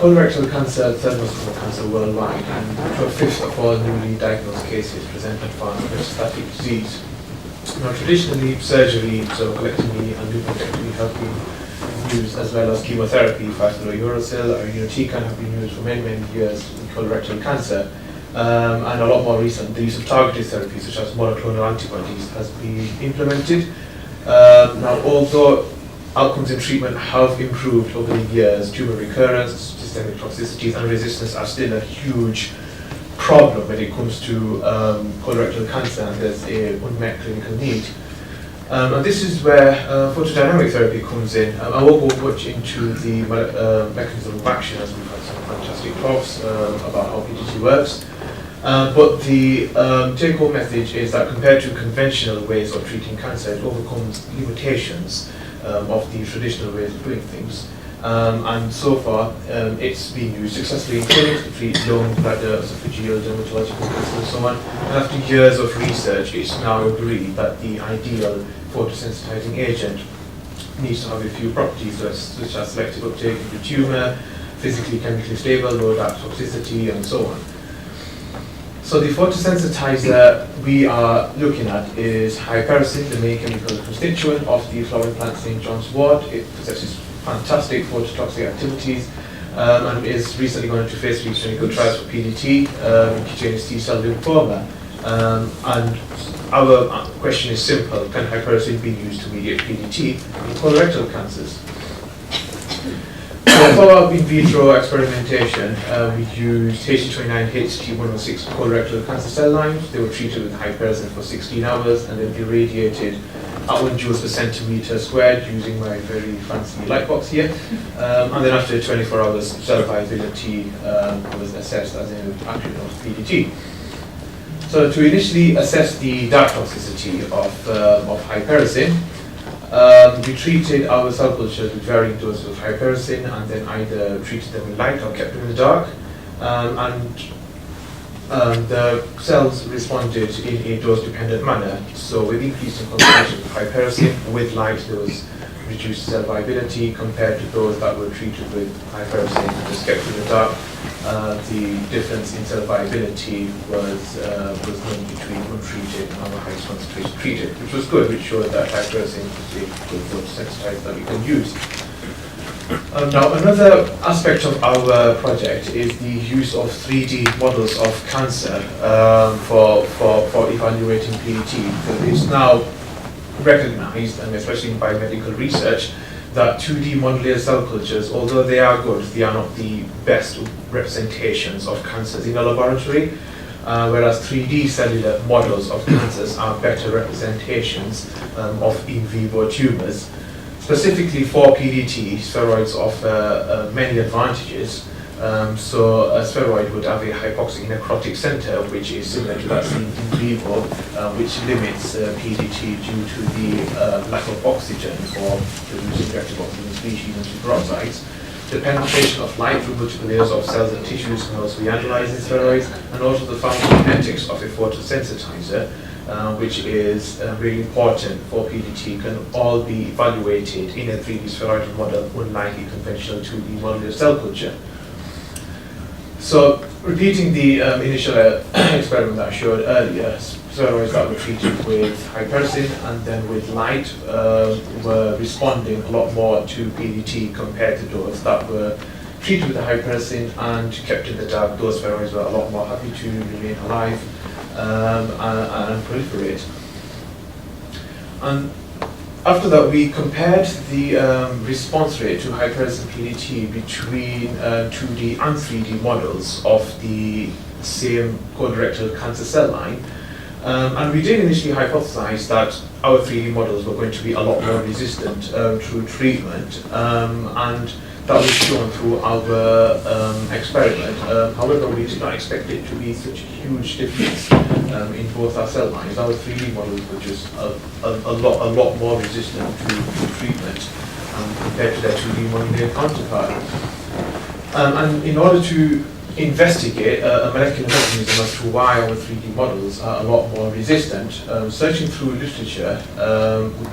colorectal cancer, third most common cancer worldwide, and to a fifth of all newly diagnosed cases presented for metastatic disease. Now, traditionally, surgery, so colectomy and leukocytomy have been used, as well as chemotherapy, uracil or irinotecan have been used for many, many years in colorectal cancer. And a lot more recent, the use of targeted therapies such as monoclonal antibodies has been implemented. Now, although outcomes in treatment have improved over the years, tumor recurrence, systemic toxicities and resistance are still a huge problem when it comes to colorectal cancer, and there's a unmet clinical need. And this is where photodynamic therapy comes in. I won't go much into the mechanism of action, as we've had some fantastic talks about how PDT works. But the take-home message is that compared to conventional ways of treating cancer, it overcomes limitations of the traditional ways of doing things. And so far, it's been used successfully in clinics to treat lung, bladder, esophageal, dermatological cancers, and so on. And after years of research, it's now agreed that the ideal photosensitizing agent needs to have a few properties such as selective uptake in the tumor, physically, chemically stable, low dark toxicity, and so on. So the photosensitizer we are looking at is hypericin, the main chemical constituent of the flowering plant St. John's wort. It possesses fantastic phototoxic activities and is recently going into phase 3 clinical trials for PDT, cutaneous T-cell lymphoma. And our question is simple: can hypericin be used to mediate PDT in colorectal cancers? For our in vitro experimentation, we used HT29HT106 colorectal cancer cell lines. They were treated with hypericin for 16 hours and then irradiated at 1 joules per centimeter squared using my very fancy light box here. And then after 24 hours, cell viability was assessed as an action of PDT. So to initially assess the dark toxicity of hypericin, we treated our cell cultures with varying doses of hypericin and then either treated them with light or kept them in the dark. The cells responded in a dose-dependent manner. So with increasing concentration of hypericin with light, there was reduced cell viability compared to those that were treated with hypericin and just kept in the dark. The difference in cell viability was known between untreated and our highest concentration treated, which was good, which showed that hypericin is a good photosensitizer that we can use. Now, another aspect of our project is the use of 3D models of cancer for evaluating PDT. Because it's now recognized, and especially in biomedical research, that 2D modular cell cultures, although they are good, they are not the best representations of cancers in a laboratory, whereas 3D cellular models of cancers are better representations of in vivo tumors. Specifically for PDT, spheroids offer many advantages. So a spheroid would have a hypoxic necrotic center, which is similar to that seen in vivo, which limits PDT due to the lack of oxygen or reducing reactive oxygen species and superoxides. The penetration of light through multiple layers of cells and tissues can also be analyzed in spheroids, and also the pharmacokinetics of a photosensitizer, which is really important for PDT, can all be evaluated in a 3D spheroidal model, unlike a conventional 2D modular cell culture. So, repeating the initial experiment that I showed earlier, spheroids that were treated with hypericin and then with light were responding a lot more to PDT compared to those that were treated with the hypericin and kept in the dark. Those spheroids were a lot more happy to remain alive and proliferate. And after that, we compared the response rate to hypericin PDT between 2D and 3D models of the same colorectal cancer cell line. And we did initially hypothesize that our 3D models were going to be a lot more resistant to treatment, and that was shown through our experiment. However, we did not expect it to be such a huge difference in both our cell lines. Our 3D models were just a lot more resistant to treatment compared to their 2D modular counterpart. And in order to investigate a molecular mechanism as to why our 3D models are a lot more resistant. Searching through literature,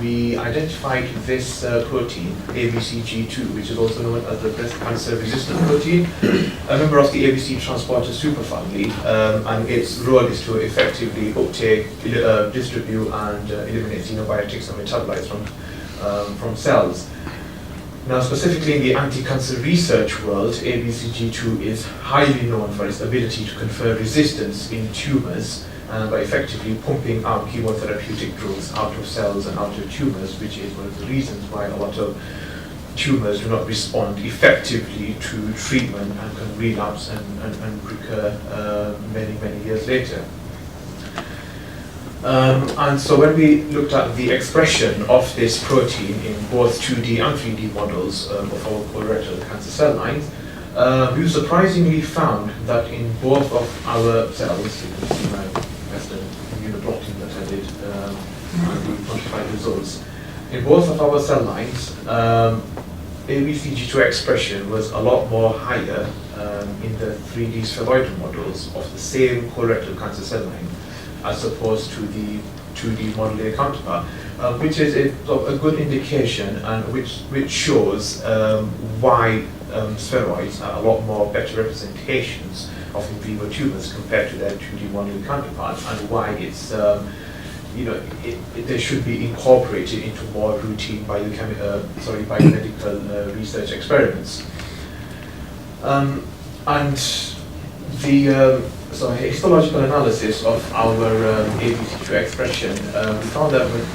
we identified this protein, ABCG2, which is also known as the breast cancer resistant protein, a member of the ABC transporter superfamily, and its role is to effectively uptake, distribute, and eliminate xenobiotics and metabolites from cells. Now, specifically in the anti-cancer research world, ABCG2 is highly known for its ability to confer resistance in tumors by effectively pumping out chemotherapeutic drugs out of cells and out of tumors, which is one of the reasons why a lot of tumors do not respond effectively to treatment and can relapse and recur many, many years later. And so when we looked at the expression of this protein in both 2D and 3D models of our colorectal cancer cell lines, we surprisingly found that in both of our cells, you can see my Western immunoblotting that I did, and the quantified results, in both of our cell lines, ABCG2 expression was a lot more higher in the 3D spheroidal models of the same colorectal cancer cell line, as opposed to the 2D model A counterpart, which is a good indication and which shows why spheroids are a lot more better representations of in vivo tumors compared to their 2D model A counterparts, and why it's they should be incorporated into more routine biomedical research experiments. And the so histological analysis of our ABCG2 expression, we found that the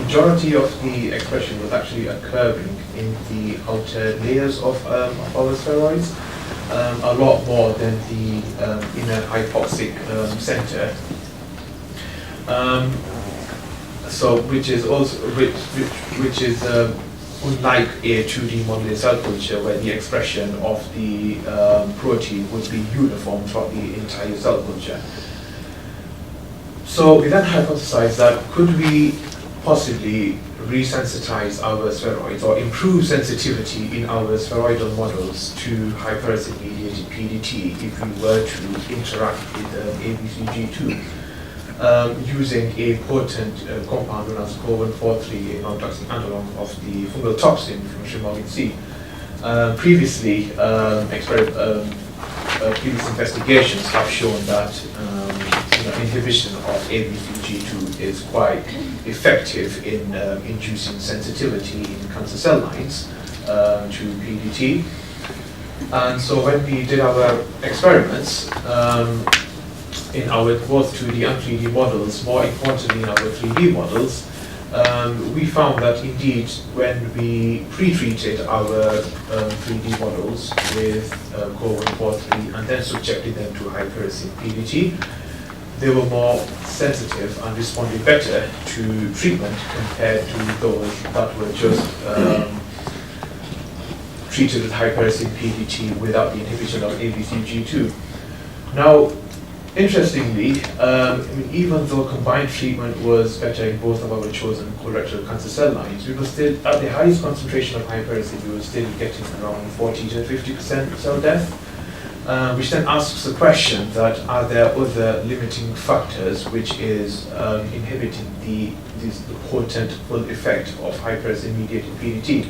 majority of the expression was actually occurring in the outer layers of our spheroids, a lot more than the inner hypoxic center. So which is also which is unlike a 2D model cell culture where the expression of the protein would be uniform throughout the entire cell culture. So we then hypothesized that could we possibly resensitize our spheroids or improve sensitivity in our spheroidal models to hyperacid-mediated PDT if we were to interact with ABCG2. Using a potent compound known as COLORECTAL, a non-toxic analog of the fungal toxin from Shrimogin C. Previously, previous investigations have shown that inhibition of ABCG2 is quite effective in inducing sensitivity in cancer cell lines to PDT. And so when we did our experiments, in our both 2D and 3D models, more importantly in our 3D models, we found that indeed when we pre-treated our 3D models with COLORECTAL and then subjected them to hyperacid PDT, they were more sensitive and responded better to treatment compared to those that were just treated with hyperacid PDT without the inhibition of ABCG2. Now, interestingly, even though combined treatment was better in both of our chosen colorectal cancer cell lines, we were still, at the highest concentration of hyperacid, we were still getting around 40 to 50% cell death, which then asks the question that are there other limiting factors which is inhibiting the potent full effect of hyperacid-mediated PDT.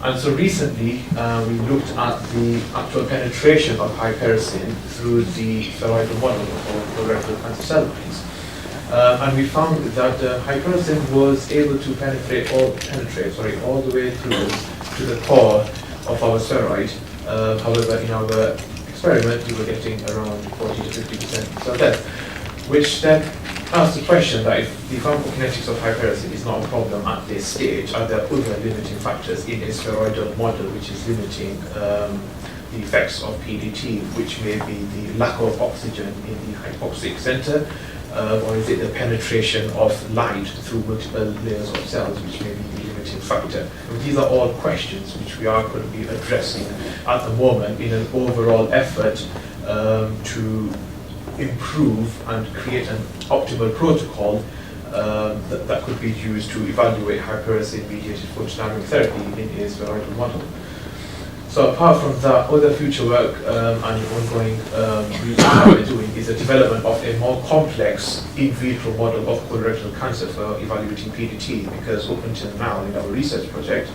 And so recently, we looked at the actual penetration of hyperacin through the spheroidal model of colorectal cancer cell lines. And we found that hyperacin was able to penetrate all the way through to the core of our spheroid. However, in our experiment, we were getting around 40 to 50% cell death, which then asks the question that if the pharmacokinetics of hyperacid is not a problem at this stage, are there other limiting factors in a spheroidal model which is limiting the effects of PDT, which may be the lack of oxygen in the hypoxic center, or is it the penetration of light through multiple layers of cells, which may be the limiting factor? And these are all questions which we are currently addressing at the moment in an overall effort to improve and create an optimal protocol that could be used to evaluate hyperacid-mediated photodynamic therapy in a spheroidal model. So apart from that, other future work and ongoing research that we're doing is the development of a more complex in vitro model of colorectal cancer for evaluating PDT, because up until now in our research project,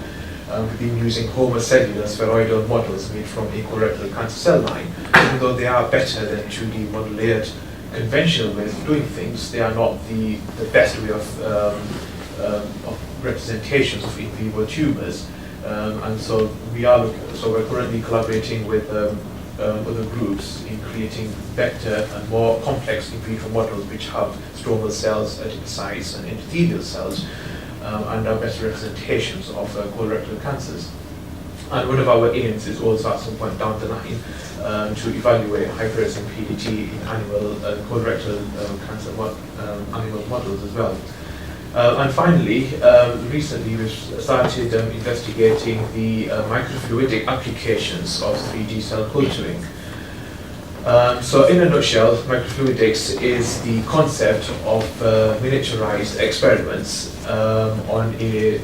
we've been using homocellular spheroidal models made from a colorectal cancer cell line. Even though they are better than 2D model-layered conventional ways of doing things, they are not the best way of representations of in vivo tumors. And so we're currently collaborating with other groups in creating better and more complex in vitro models which have stromal cells, adipocytes and endothelial cells, and are better representations of colorectal cancers. And one of our aims is also at some point down the line to evaluate high-expressing PDT in animal colorectal cancer animal models as well. And finally, recently we've started investigating the microfluidic applications of 3D cell culturing. So in a nutshell, microfluidics is the concept of miniaturized experiments on a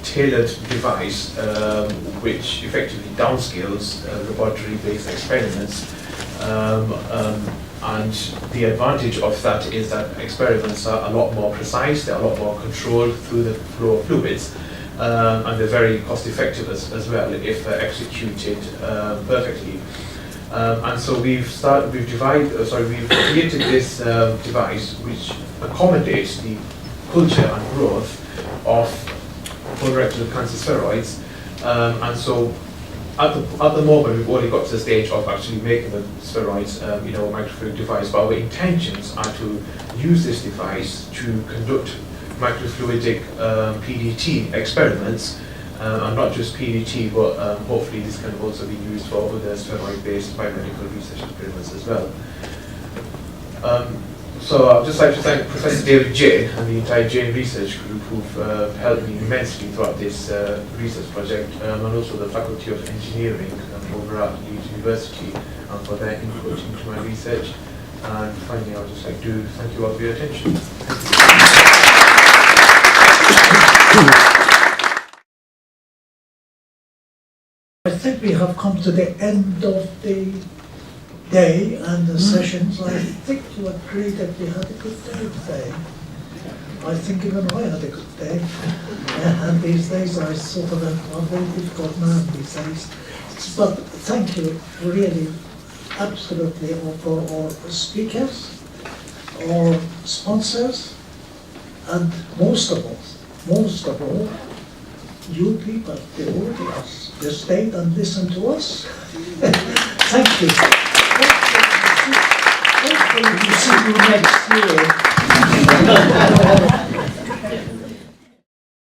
tailored device which effectively downscales laboratory-based experiments. And the advantage of that is that experiments are a lot more precise, they're a lot more controlled through the flow of fluids, and they're very cost effective as well if executed perfectly. And so we've created this device which accommodates the culture and growth of colorectal cancer spheroids. And so at the moment, we've already got to the stage of actually making the spheroids, a microfluidic device. But our intentions are to use this device to conduct microfluidic PDT experiments, and not just PDT, but hopefully this can also be used for other spheroid-based biomedical research experiments as well. So I'd just like to thank Professor David Jane and the entire Jane Research Group who've helped me immensely throughout this research project, and also the Faculty of Engineering over at Leeds University for their input into my research. And finally, I'd just like to thank you all for your attention. I think we have come to the end of the day and the sessions. I think you agree that we had a good day today. I think even I had a good day. And these days I sort of a very difficult man these days. But thank you really, absolutely, for our speakers, our sponsors, and most of all, you people, the audience, you stayed and listened to us. Thank you. Hopefully we see you next year.